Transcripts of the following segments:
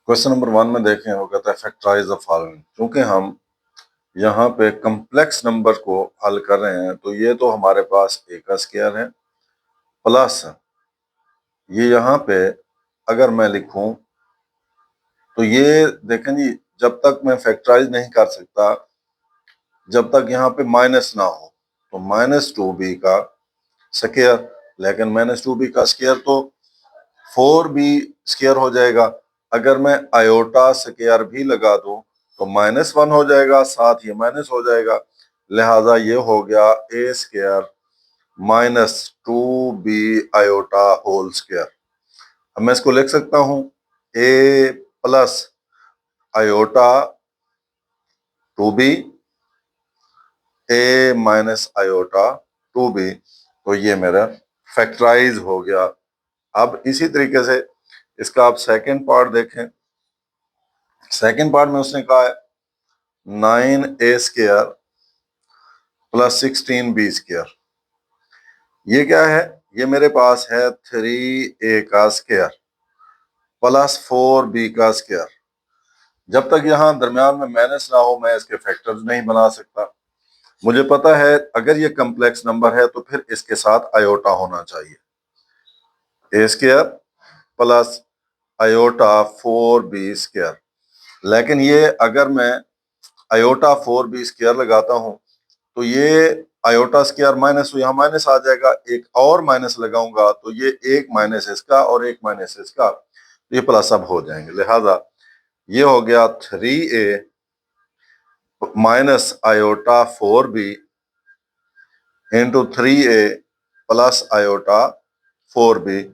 Question number 1 में देखें, वो कहता है फैक्टराइज द फॉलोइंग। क्योंकि हम यहाँ पे कम्प्लेक्स नंबर को हल कर रहे हैं, तो ये तो हमारे पास ए का स्क्वायर है प्लस ये यहाँ पे अगर मैं लिखूं तो ये देखें जी, जब तक मैं फैक्टराइज नहीं कर सकता, जब तक यहाँ पे माइनस ना हो, तो -2b का स्क्वायर, लेकिन -2b का स्क्वायर तो 4b स्क्वायर हो जाएगा। अगर मैं आयोटा स्क्वायर भी लगा दूं तो -1 हो जाएगा, साथ ये माइनस हो जाएगा, लिहाजा ये हो गया A square -2b iota whole square. अब मैं इसको लिख सकता हूं A plus iota 2b A minus iota 2b, तो ये मेरा फैक्टराइज हो गया। अब इसी तरीके से इसका आप सेकंड पार्ट देखें। सेकंड पार्ट में उसने कहा है 9a square plus 16b square. ये क्या है? ये मेरे पास है 3a का स्क्वायर प्लस 4b का स्क्वायर। जब तक यहां दरमियान में माइनस ना हो, मैं इसके फैक्टर्स नहीं बना सकता। मुझे पता है अगर ये कम्प्लेक्स नंबर है तो फिर इसके साथ आयोटा होना चाहिए, A square plus iota 4b square. लेकिन ये अगर मैं आयोटा 4b स्क्वायर लगाता हूं तो ये आयोटा स्क्वायर माइनस, तो यहाँ माइनस आ जाएगा, एक और माइनस लगाऊंगा तो ये एक माइनस इसका और एक माइनस इसका, ये प्लस अब हो जाएंगे। लिहाजा ये हो गया 3a minus iota 4b into 3a plus iota 4b,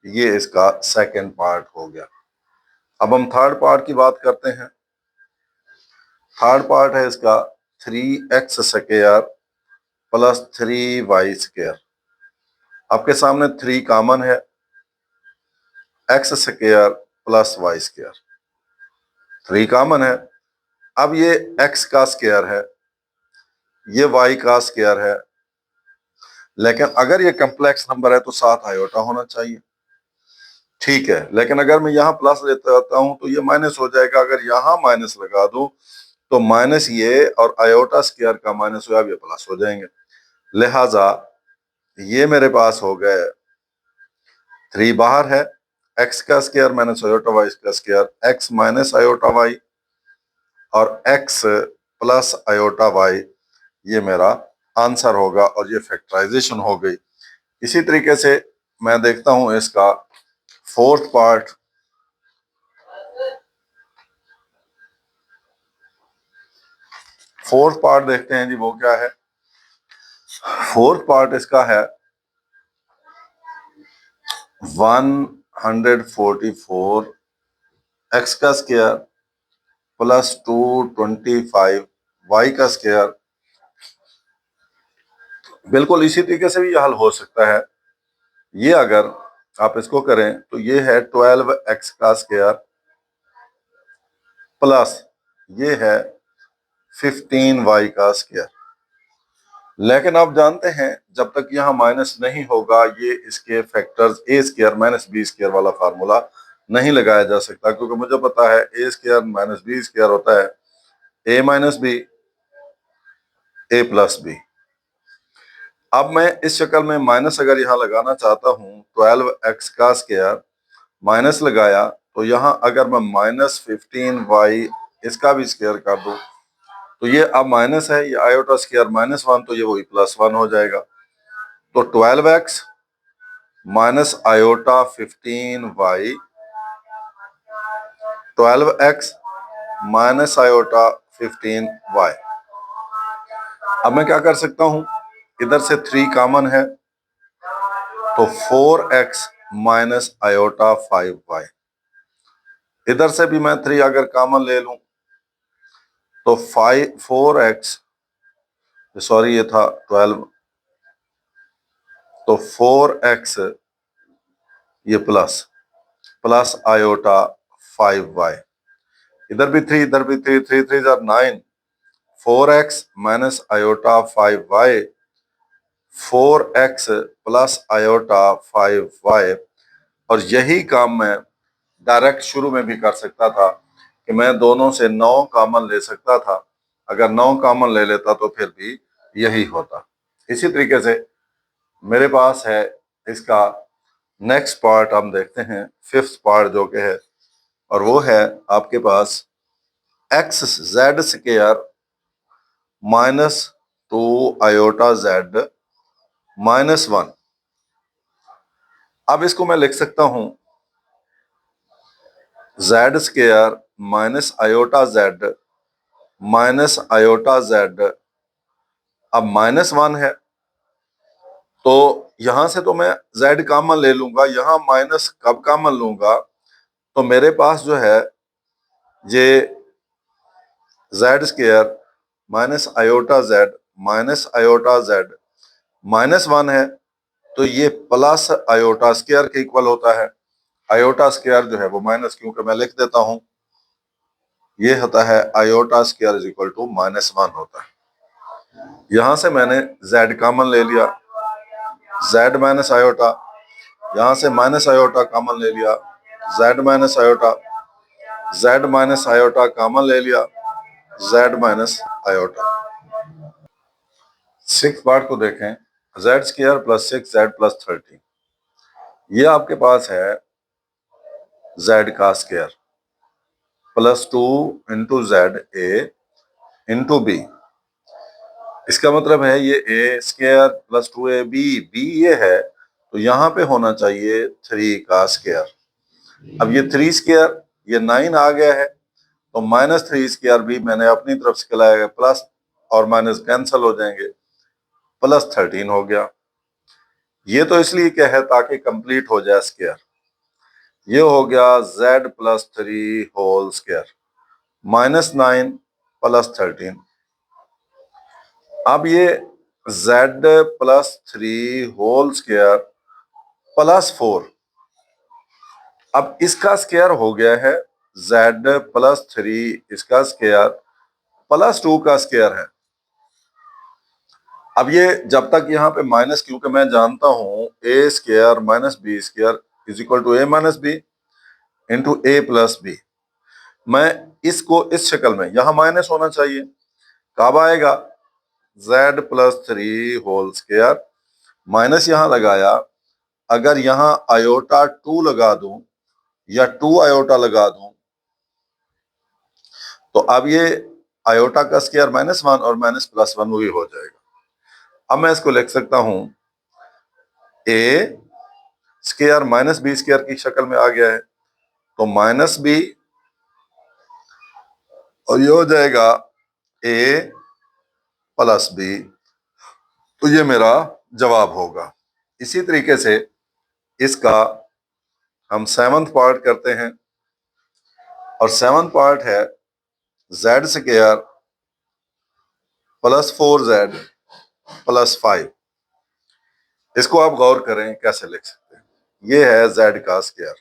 ये इसका सेकंड पार्ट हो गया। अब हम थर्ड पार्ट की बात करते हैं। थर्ड पार्ट है इसका 3x square plus 3y square. आपके सामने 3 कॉमन है, x square plus y square, 3 common है। अब ये x का स्क्वायर है, ये y का स्क्वायर है, लेकिन अगर ये कम्प्लेक्स नंबर है तो साथ आयोटा होना चाहिए, ठीक है। लेकिन अगर मैं यहाँ प्लस लेता हूं तो ये माइनस हो जाएगा। अगर यहाँ माइनस लगा दूं तो माइनस ये और आयोटा स्क्वायर का माइनस हो, ये प्लस हो जाएंगे। लिहाजा ये मेरे पास हो गए 3 बाहर है, x का स्क्वायर माइनस आयोटा y का square, x minus iota y और x प्लस आयोटा y, ये मेरा आंसर होगा और ये फैक्टराइजेशन हो गई। इसी तरीके से मैं देखता हूं इसका फोर्थ पार्ट। फोर्थ पार्ट देखते हैं जी, वो क्या है। फोर्थ पार्ट इसका है 144 x का स्क्वायर प्लस 225 y का स्क्वायर। बिल्कुल इसी तरीके से भी ये हल हो सकता है। ये अगर आप इसको करें तो ये है 12x का स्क्वायर प्लस ये है 15y का स्क्वायर। लेकिन आप जानते हैं जब तक यहाँ माइनस नहीं होगा, ये इसके फैक्टर्स ए स्क्वायर माइनस बी स्क्वायर वाला फार्मूला नहीं लगाया जा सकता, क्योंकि मुझे पता है ए स्क्वायर माइनस बी स्क्वायर होता है ए माइनस बी ए प्लस बी। अब मैं इस शक्ल में माइनस अगर यहाँ लगाना चाहता हूँ, 12x का स्क्वायर माइनस लगाया तो यहाँ अगर मैं -15y इसका भी स्क्वायर कर दूं तो ये अब माइनस है, ये आयोटा स्क्वायर -1, तो ये वही +1 हो जाएगा। तो 12x minus iota 15y, 12x minus iota 15y। अब मैं क्या कर सकता हूं, इधर से 3 कॉमन है तो 4x माइनस आयोटा 5y। इधर से भी मैं 3 अगर कॉमन ले लूं तो 4x, सॉरी ये था 12, तो 4x ये प्लस आयोटा 5y। इधर भी 3, इधर भी 3, 3 3 9, 4x minus iota 5y, 4x plus iota 5y। और यही काम मैं डायरेक्ट शुरू में भी कर सकता था कि मैं दोनों से 9 कॉमन ले सकता था। अगर 9 कॉमन ले लेता तो फिर भी यही होता। इसी तरीके से मेरे पास है इसका नेक्स्ट पार्ट, हम देखते हैं फिफ्थ पार्ट जो कि है, और वो है आपके पास X Z square minus 2 iota Z minus 1। अब इसको मैं लिख सकता हूं Z square minus iota Z minus iota Z. अब माइनस 1 है तो यहां से तो मैं जेड कॉमन ले लूंगा, यहां माइनस कब कॉमन लूंगा तो मेरे पास जो है ये Z square minus iota Z minus 1 है, तो ये प्लस आयोटा स्क्वायर के इक्वल होता है। आयोटा स्क्वायर जो है वो माइनस, क्योंकि मैं लिख देता हूं ये होता है iota square is equal to minus 1 होता है। यहां से मैंने जेड कॉमन ले लिया, जेड माइनस आयोटा, यहां से माइनस आयोटा कॉमन ले लिया, Z minus iota, Z minus iota common ले लिया, Z minus iota. Six part को देखें, Z square plus 6 Z plus 13, ये आपके पास है जेड का square plus 2 into Z A into B. इसका मतलब है ये A square plus 2 A B, B ये है तो यहां पे होना चाहिए 3 का स्क्वायर। अब ये 3 स्क्वायर, ये 9 आ गया है तो माइनस 3 स्क्वायर भी मैंने अपनी तरफ से खिलाया, प्लस और माइनस कैंसिल हो जाएंगे, प्लस 13 हो गया। ये तो इसलिए क्या है ताकि कंप्लीट हो जाए स्क्वायर। ये हो गया z plus 3 whole square minus 9 plus 13। अब ये z plus 3 whole square plus 4, अब इसका स्क्वायर हो गया है z प्लस 3 इसका स्क्वायर प्लस 2 का स्क्वायर है। अब ये जब तक यहाँ पे माइनस, क्योंकि मैं जानता हूं A square minus B square is equal to A minus B into A plus B, मैं इसको इस शक्ल में यहां माइनस होना चाहिए, कब आएगा z plus 3 whole square minus यहां लगाया, अगर यहां आयोटा 2 लगा दूं या 2 आयोटा लगा दूं तो अब ये आयोटा का स्क्वायर माइनस 1 और माइनस प्लस 1 वही हो जाएगा। अब मैं इसको लिख सकता हूं A square minus B square की शक्ल में आ गया है, तो माइनस बी और ये हो जाएगा ए प्लस बी, तो ये मेरा जवाब होगा। इसी तरीके से इसका हम सेवंथ पार्ट करते हैं, और सेवंथ पार्ट है Z square plus 4z plus 5। इसको आप गौर करें कैसे लिख सकते हैं। ये है z का स्क्वायर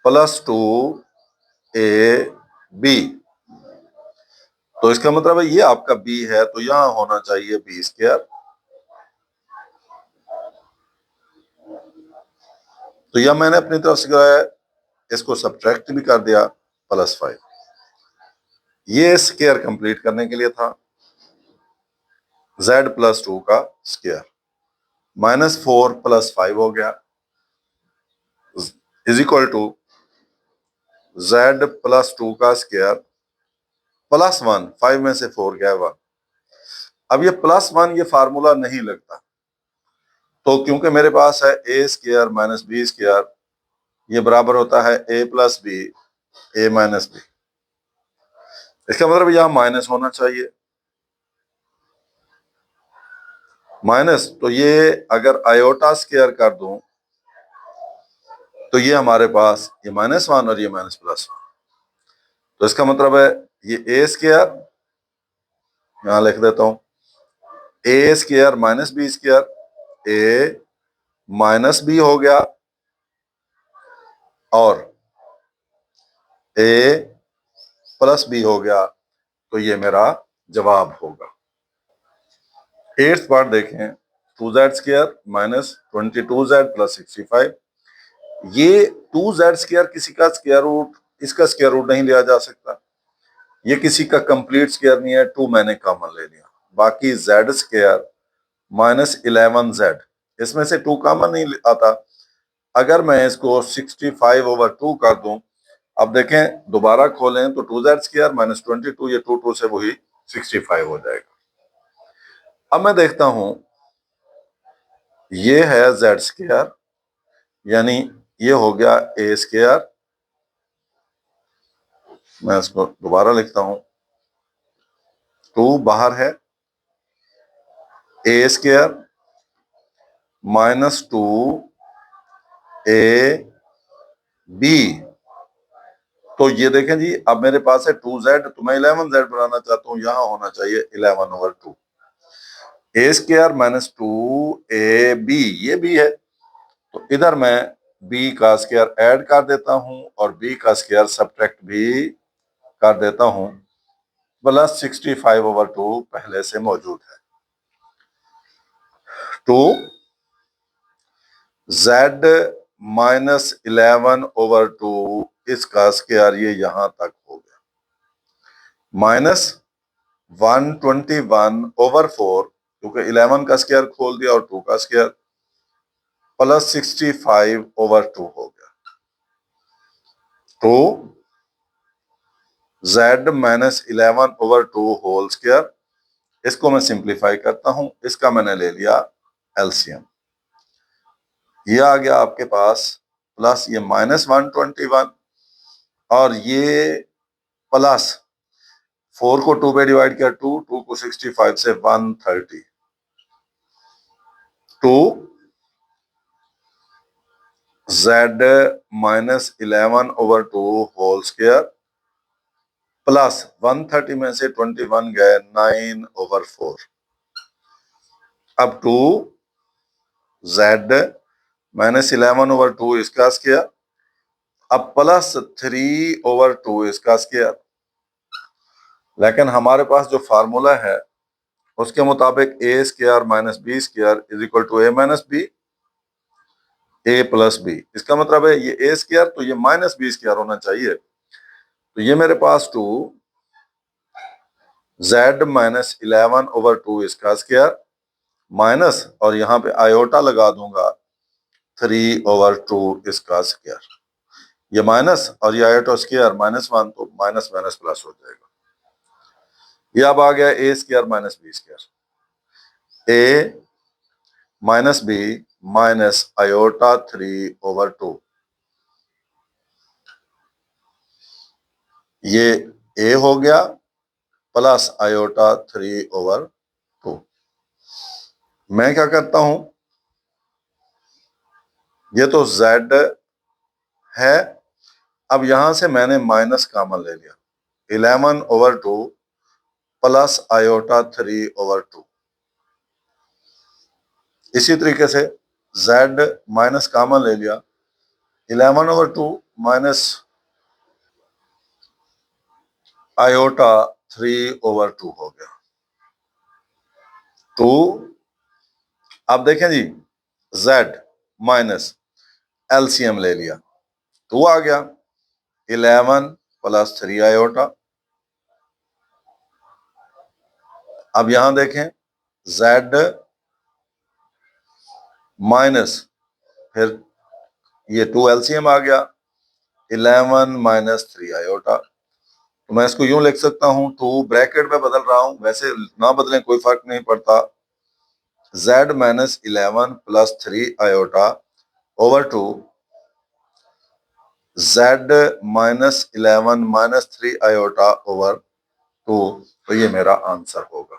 प्लस 2 ab, तो इसका मतलब है ये आपका b है तो यहां होना चाहिए b स्क्वायर, तो यह मैंने अपनी तरफ से कराया, इसको सब्ट्रैक्ट भी कर दिया प्लस 5। ये स्क्वायर कंप्लीट करने के लिए था z प्लस 2 का स्क्वायर माइनस 4 प्लस 5 हो गया is equal to z plus 2 का स्क्वायर प्लस 1, 5 में से 4 गया 1। अब ये प्लस 1 ये फार्मूला नहीं लगता, तो क्योंकि मेरे पास है ए स्क्वायर माइनस बी स्क्वायर, ये बराबर होता है ए प्लस बी ए माइनस बी। इसका मतलब यहां माइनस होना चाहिए, माइनस, तो ये अगर आयोटा स्क्वायर कर दूं तो ये हमारे पास ये माइनस 1 और ये माइनस प्लस 1, तो इसका मतलब है ये ए स्क्वायर, यहां लिख देता हूं A square minus B square A minus B हो गया और ए प्लस बी हो गया, तो ये मेरा जवाब होगा। एट्थ पार्ट देखें, 2z square minus 22z plus 65, ये 2z² किसी का स्क्वायर रूट, इसका स्क्वायर रूट नहीं लिया जा सकता, ये किसी का कंप्लीट स्क्वायर नहीं है, 2 मैंने कॉमन ले लिया, बाकी z² माइनस 11z, इसमें से 2 कॉमन नहीं आता। अगर मैं इसको 65/2 कर दूं, अब देखें दोबारा खोलें तो 2z² माइनस 22, ये 2 से वही 65 हो जाएगा। अब मैं देखता हूं, ये है z², यानी ये हो गया a², मैं इसको दोबारा लिखता हूं, 2 बाहर है, a² माइनस 2ab, तो ये देखें जी, अब मेरे पास है 2z, तो मैं 11z बनाना चाहता हूं, यहां होना चाहिए 11/2, a² माइनस 2ab, ये b है, तो इधर मैं b का स्क्वायर ऐड कर देता हूं और b का स्क्वायर सब्ट्रैक्ट भी कर देता हूं, प्लस 65/2 पहले से मौजूद है, तो z माइनस 11/2 इसका स्क्वायर ये यहां तक हो गया, माइनस 121/4, क्योंकि 11 का स्क्वायर खोल दिया और 2 का स्क्वायर, प्लस 65/2 हो गया, तो z माइनस 11/2 होल स्क्वायर, इसको मैं सिंप्लीफाई करता हूं, इसका मैंने ले लिया एलसीएम, ये आ गया आपके पास, प्लस ये माइनस 121 और ये प्लस 4 को 2 पे डिवाइड किया 2, 2 को 65 से 130, तो z minus 11/2 whole square plus 130 में से 21 गए 9/4, अब 2 z माइनस 11/2 इसका स्क्वायर, अब प्लस 3/2 इसका स्क्वायर, लेकिन हमारे पास जो फार्मूला है उसके मुताबिक a² minus b² is equal to a minus b, a plus b, इसका मतलब है ये a² तो ये माइनस b² होना चाहिए, तो ये मेरे पास 2 z माइनस 11/2 इसका स्क्वायर माइनस, और यहाँ पे आयोटा लगा दूंगा 3/2 इसका स्क्वायर, ये माइनस और ये आयोटा स्क्वायर -1, तो माइनस माइनस प्लस हो जाएगा, ये अब आ गया a² minus b², a minus b minus iota 3/2, ये a हो गया प्लस आयोटा 3/2, मैं क्या करता हूं, ये तो z है, अब यहां से मैंने माइनस कॉमन ले लिया, 11/2 प्लस आयोटा 3/2, इसी तरीके से z माइनस कॉमन ले लिया, 11/2 माइनस आयोटा 3/2 हो गया, तो अब देखें जी, z माइनस एलसीएम ले लिया, तो आ गया 11 प्लस 3 आयोटा, अब यहां देखें z माइनस, फिर ये 2 एलसीएम आ गया, 11 माइनस 3 आयोटा, तो मैं इसको यूं लिख सकता हूं, 2 ब्रैकेट में बदल रहा हूं, वैसे ना बदलें कोई फर्क नहीं पड़ता, z minus 11 plus 3 iota over 2 z minus 11 minus 3 iota over 2, तो ये मेरा आंसर होगा।